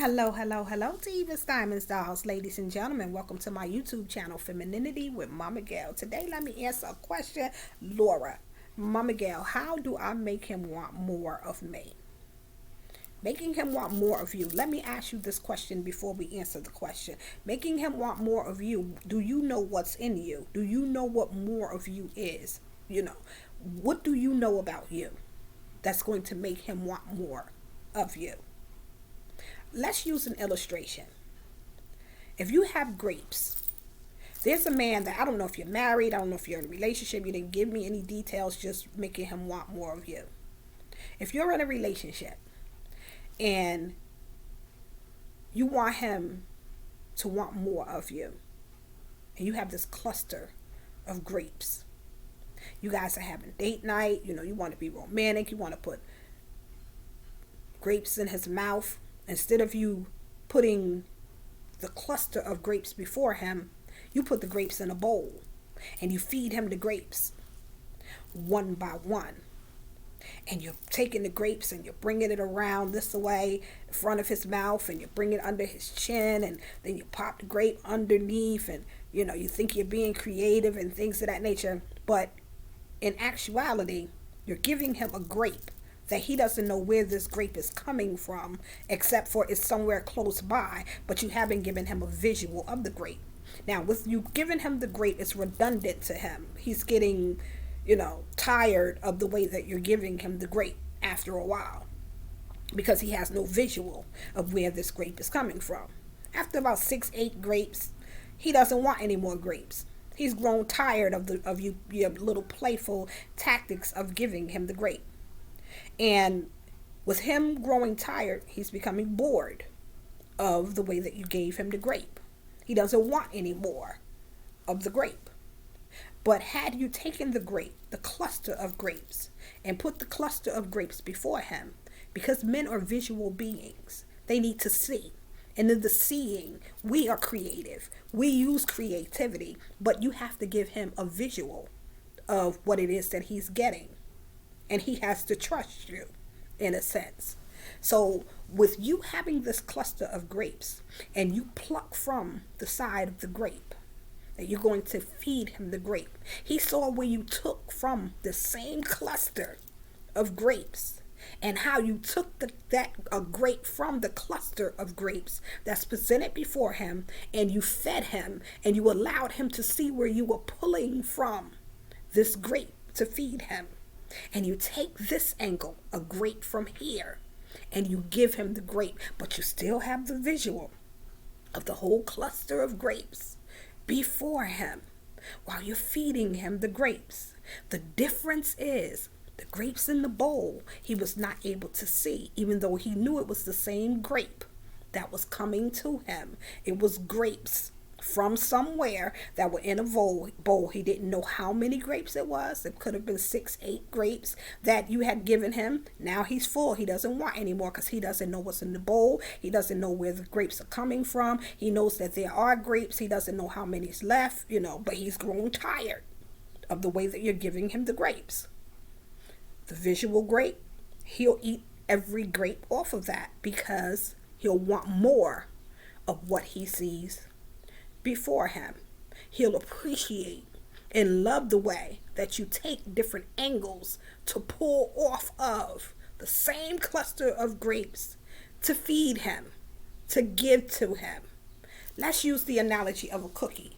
Hello, hello, hello, Divas, Diamonds, Dolls, ladies and gentlemen. Welcome to my YouTube channel, Femininity with Mama Gail. Today, let me answer a question. Laura, Mama Gail, how do I make him want more of me? Making him want more of you. Let me ask you this question before we answer the question. Making him want more of you. Do you know what's in you? Do you know what more of you is? What do you know about you that's going to make him want more of you? Let's use an illustration. If you have grapes, there's a man that I don't know if you're married, I don't know if you're in a relationship, you didn't give me any details, just making him want more of you. If you're in a relationship and you want him to want more of you, and you have this cluster of grapes, you guys are having date night, you want to be romantic, you want to put grapes in his mouth. Instead of you putting the cluster of grapes before him, you put the grapes in a bowl and you feed him the grapes one by one. And you're taking the grapes and you're bringing it around this way in front of his mouth, and you bring it under his chin, and then you pop the grape underneath, and you think you're being creative and things of that nature. But in actuality, you're giving him a grape that he doesn't know where this grape is coming from, except for it's somewhere close by, but you haven't given him a visual of the grape. Now, with you giving him the grape, it's redundant to him. He's getting, tired of the way that you're giving him the grape after a while, because he has no visual of where this grape is coming from. After about 6-8 grapes, he doesn't want any more grapes. He's grown tired of your little playful tactics of giving him the grape. And with him growing tired, he's becoming bored of the way that you gave him the grape. He doesn't want any more of the grape. But had you taken the grape, the cluster of grapes, and put the cluster of grapes before him, because men are visual beings, they need to see. And in the seeing, we are creative. We use creativity, but you have to give him a visual of what it is that he's getting. And he has to trust you, in a sense. So with you having this cluster of grapes, and you pluck from the side of the grape, that you're going to feed him the grape. He saw where you took from the same cluster of grapes, and how you took that grape from the cluster of grapes that's presented before him, and you fed him, and you allowed him to see where you were pulling from this grape to feed him. And you take this angle, a grape from here, and you give him the grape, but you still have the visual of the whole cluster of grapes before him while you're feeding him the grapes. The difference is the grapes in the bowl he was not able to see, even though he knew it was the same grape that was coming to him. It was grapes from somewhere that were in a bowl. He didn't know how many grapes it was. It could have been 6-8 grapes that you had given him. Now he's full. He doesn't want any more because he doesn't know what's in the bowl. He doesn't know where the grapes are coming from. He knows that there are grapes. He doesn't know how many's left, but he's grown tired of the way that you're giving him the grapes. The visual grape, he'll eat every grape off of that because he'll want more of what he sees before him. He'll appreciate and love the way that you take different angles to pull off of the same cluster of grapes to feed him, to give to him. Let's use the analogy of a cookie.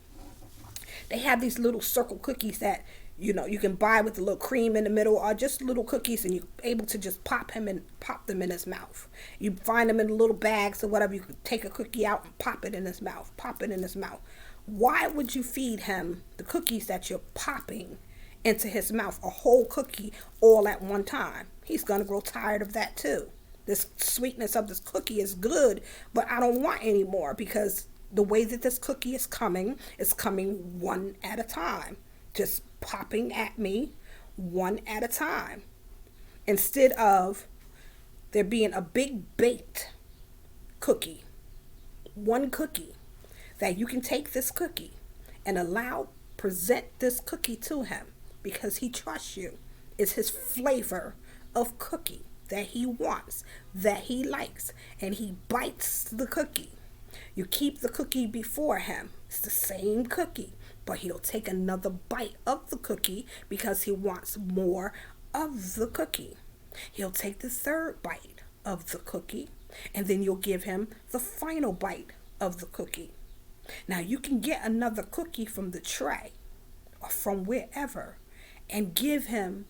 They have these little circle cookies that you can buy with a little cream in the middle, or just little cookies, and you're able to just pop them in his mouth. You find them in little bags or whatever. You could take a cookie out and pop it in his mouth. Why would you feed him the cookies that you're popping into his mouth, a whole cookie all at one time? He's going to grow tired of that too. This sweetness of this cookie is good, but I don't want any more, because the way that this cookie is coming one at a time. Just popping at me one at a time, instead of there being a big baked cookie, one cookie that you can take this cookie and present this cookie to him because he trusts you. It's his flavor of cookie. that he wants, that he likes, and he bites the cookie. You keep the cookie before him. It's the same cookie, but he'll take another bite of the cookie because he wants more of the cookie. He'll take the third bite of the cookie, and then you'll give him the final bite of the cookie. Now you can get another cookie from the tray or from wherever and give him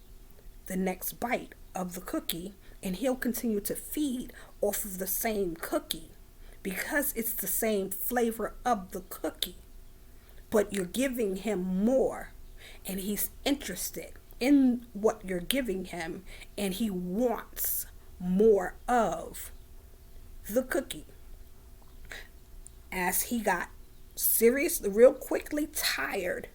the next bite of the cookie, and he'll continue to feed off of the same cookie because it's the same flavor of the cookie. But you're giving him more, and he's interested in what you're giving him, and he wants more of the cookie. As he got seriously, real quickly tired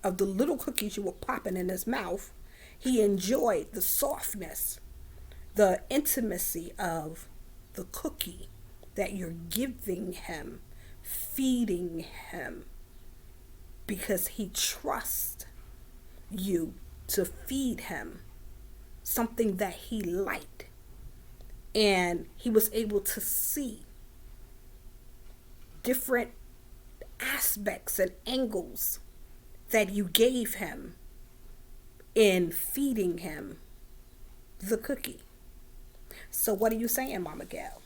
of the little cookies you were popping in his mouth, he enjoyed the softness, the intimacy of the cookie that you're giving him, feeding him, because he trusts you to feed him something that he liked. And he was able to see different aspects and angles that you gave him in feeding him the cookie. So what are you saying, Mama Gail?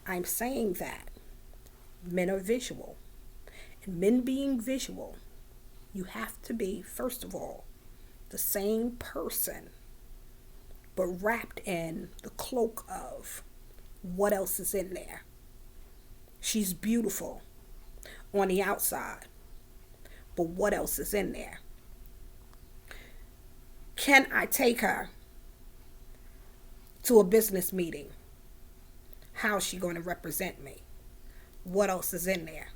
I'm saying that men are visual. And men being visual, you have to be, first of all, the same person, but wrapped in the cloak of what else is in there. She's beautiful on the outside, but what else is in there? Can I take her to a business meeting? How's she going to represent me? What else is in there?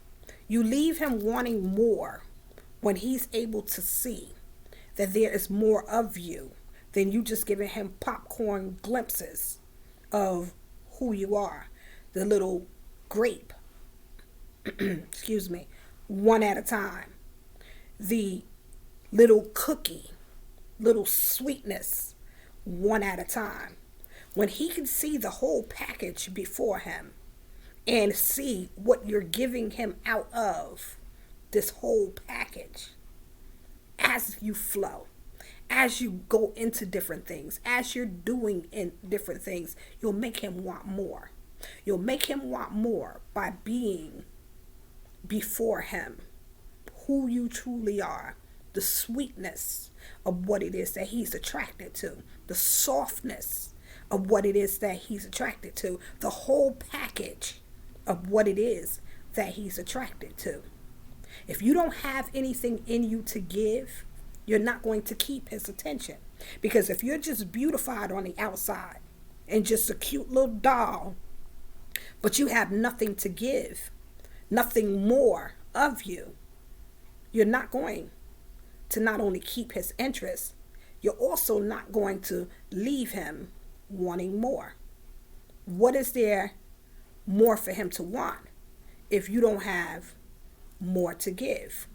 You leave him wanting more when he's able to see that there is more of you than you just giving him popcorn glimpses of who you are. The little grape, excuse me, one at a time. The little cookie, little sweetness, one at a time. When he can see the whole package before him and see what you're giving him out of this whole package, as you flow, as you go into different things, as you're doing in different things, you'll make him want more. You'll make him want more by being before him who you truly are, the sweetness of what it is that he's attracted to, the softness of what it is that he's attracted to, the whole package of what it is that he's attracted to. If you don't have anything in you to give, you're not going to keep his attention. Because if you're just beautified on the outside and just a cute little doll, but you have nothing to give, nothing more of you, you're not going to not only keep his interest, you're also not going to leave him wanting more. What is there more for him to want if you don't have more to give?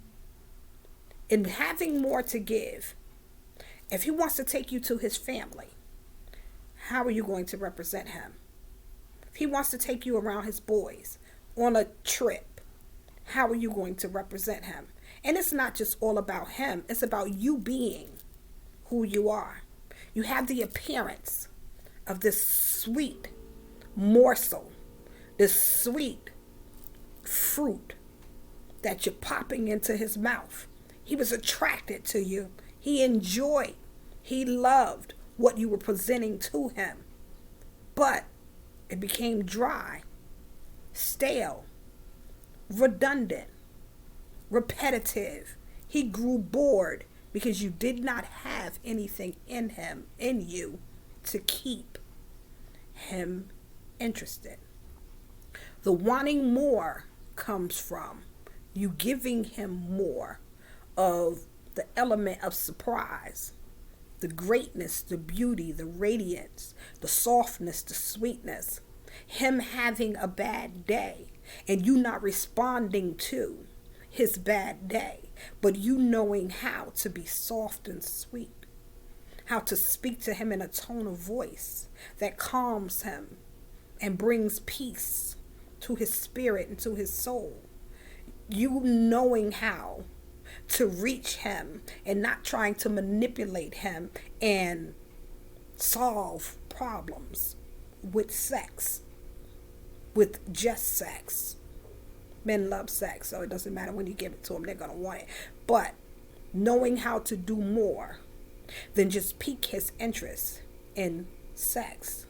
In having more to give, if he wants to take you to his family, how are you going to represent him? If he wants to take you around his boys on a trip, how are you going to represent him? And it's not just all about him. It's about you being who you are. You have the appearance of this sweet morsel, this sweet fruit that you're popping into his mouth. He was attracted to you. He enjoyed, he loved what you were presenting to him. But it became dry, stale, redundant, repetitive. He grew bored because you did not have anything in him, in you, to keep him interested. The wanting more comes from you giving him more of the element of surprise, the greatness, the beauty, the radiance, the softness, the sweetness. Him having a bad day and you not responding to his bad day, but you knowing how to be soft and sweet, how to speak to him in a tone of voice that calms him and brings peace to his spirit and to his soul. You knowing how to reach him and not trying to manipulate him and solve problems with sex, with just sex. Men love sex, so it doesn't matter when you give it to them, they're going to want it. But knowing how to do more than just pique his interest in sex,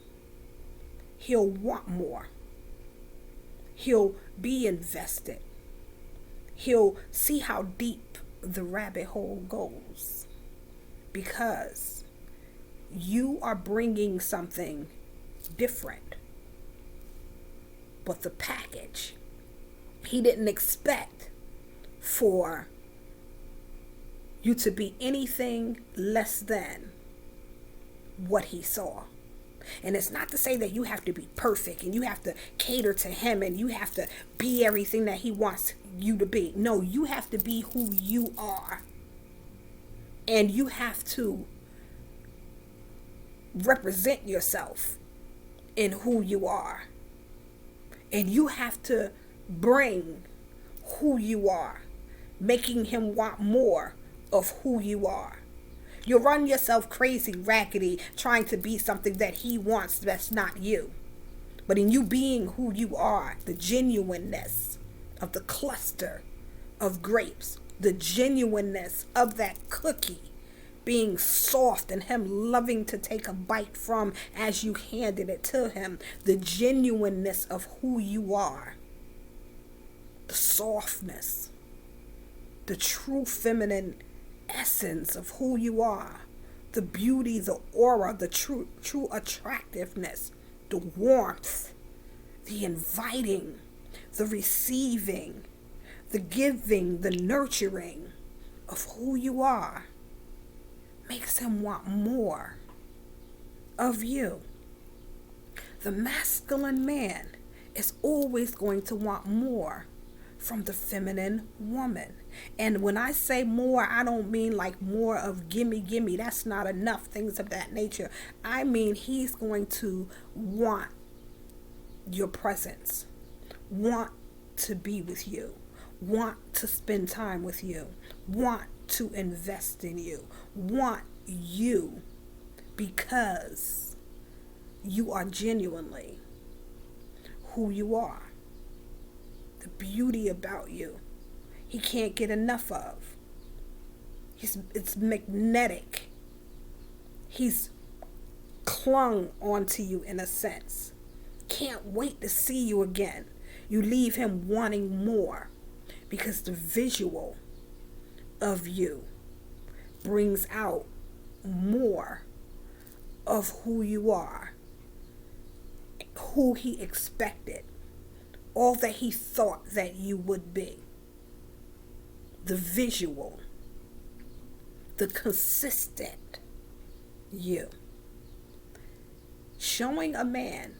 he'll want more. He'll be invested. He'll see how deep the rabbit hole goes, because you are bringing something different. But the package, he didn't expect for you to be anything less than what he saw. And it's not to say that you have to be perfect and you have to cater to him and you have to be everything that he wants you to be. No, you have to be who you are. And you have to represent yourself in who you are. And you have to bring who you are, making him want more of who you are. You'll run yourself crazy, raggedy, trying to be something that he wants that's not you. But in you being who you are, the genuineness of the cluster of grapes, the genuineness of that cookie being soft and him loving to take a bite from as you handed it to him, the genuineness of who you are, the softness, the true feminine essence of who you are, the beauty, the aura, the true attractiveness, the warmth, the inviting, the receiving, the giving, the nurturing of who you are makes him want more of you. The masculine man is always going to want more from the feminine woman. And when I say more, I don't mean like more of gimme, gimme. That's not enough, things of that nature. I mean he's going to want your presence, want to be with you, want to spend time with you, want to invest in you, want you because you are genuinely who you are. The beauty about you, he can't get enough of. It's magnetic. He's clung onto you in a sense. Can't wait to see you again. You leave him wanting more because the visual of you brings out more of who you are, who he expected, all that he thought that you would be. The visual, the consistent you. Showing a man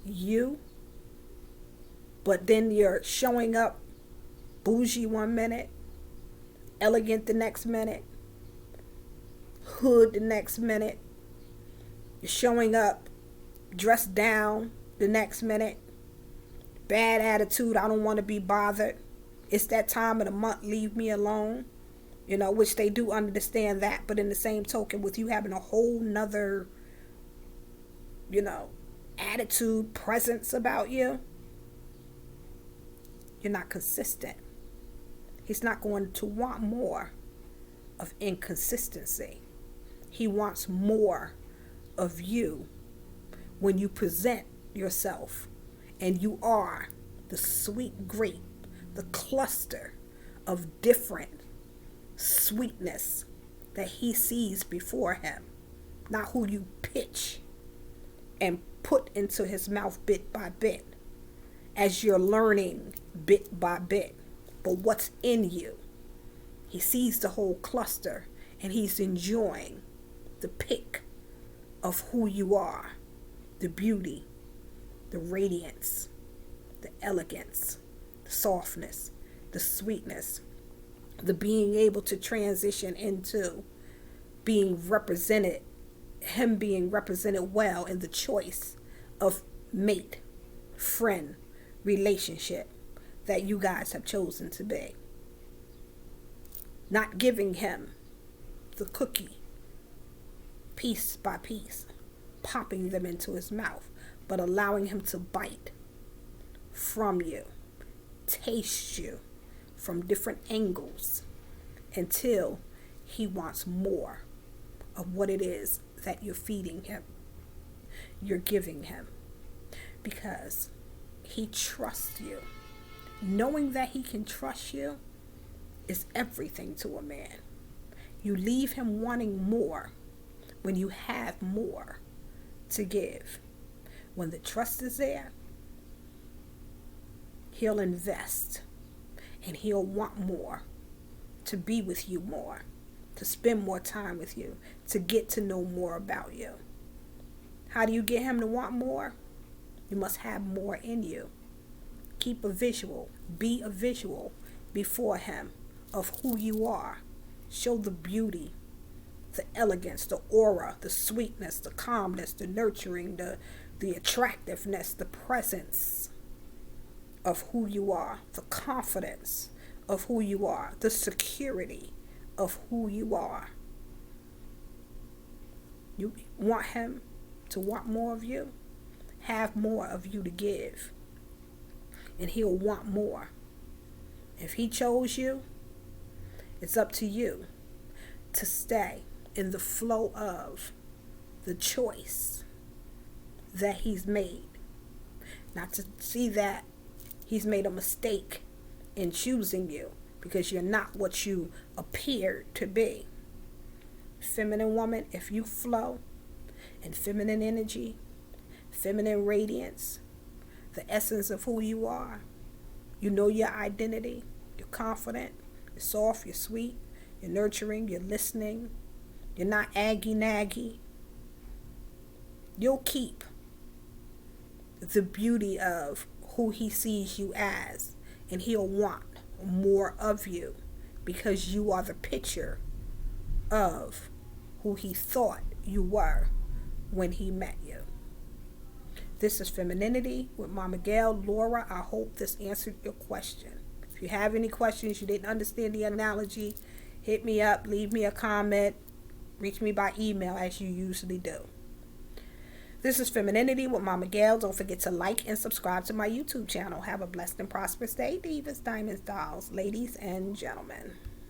you, but then you're showing up bougie one minute, elegant the next minute, hood the next minute. You're showing up dressed down the next minute. Bad attitude, I don't want to be bothered. It's that time of the month, leave me alone. You know, which they do understand that, but in the same token, with you having a whole nother, attitude, presence about you, you're not consistent. He's not going to want more of inconsistency. He wants more of you when you present yourself and you are the sweet grape, the cluster of different sweetness that he sees before him, not who you pitch and put into his mouth bit by bit as you're learning bit by bit, but what's in you. He sees the whole cluster and he's enjoying the pick of who you are, the beauty, the radiance, the elegance, the softness, the sweetness, the being able to transition into being represented him being represented well in the choice of mate, friend, relationship that you guys have chosen to be. Not giving him the cookie piece by piece, popping them into his mouth, but allowing him to bite from you, taste you from different angles until he wants more of what it is that you're feeding him, you're giving him, because he trusts you. Knowing that he can trust you is everything to a man. You leave him wanting more when you have more to give. When the trust is there, he'll invest and he'll want more, to be with you more, to spend more time with you, to get to know more about you. How do you get him to want more? You must have more in you. Keep a visual, be a visual before him of who you are. Show the beauty, the elegance, the aura, the sweetness, the calmness, the nurturing, the attractiveness, the presence of who you are, the confidence of who you are, the security of who you are. You want him to want more of you? Have more of you to give, and he'll want more. If he chose you, it's up to you to stay in the flow of the choice that he's made. Not to see that he's made a mistake in choosing you, because you're not what you appeared to be. Feminine woman, if you flow in feminine energy, feminine radiance, the essence of who you are, you know your identity, you're confident, you're soft, you're sweet, you're nurturing, you're listening, you're not aggy-naggy, you'll keep the beauty of who he sees you as, and he'll want more of you because you are the picture of who he thought you were when he met you. This is Femininity with Mama Gail. Laura, I hope this answered your question. If you have any questions, you didn't understand the analogy, hit me up, leave me a comment, reach me by email as you usually do. This is Femininity with Mama Gail. Don't forget to like and subscribe to my YouTube channel. Have a blessed and prosperous day, divas, diamonds, dolls, ladies and gentlemen.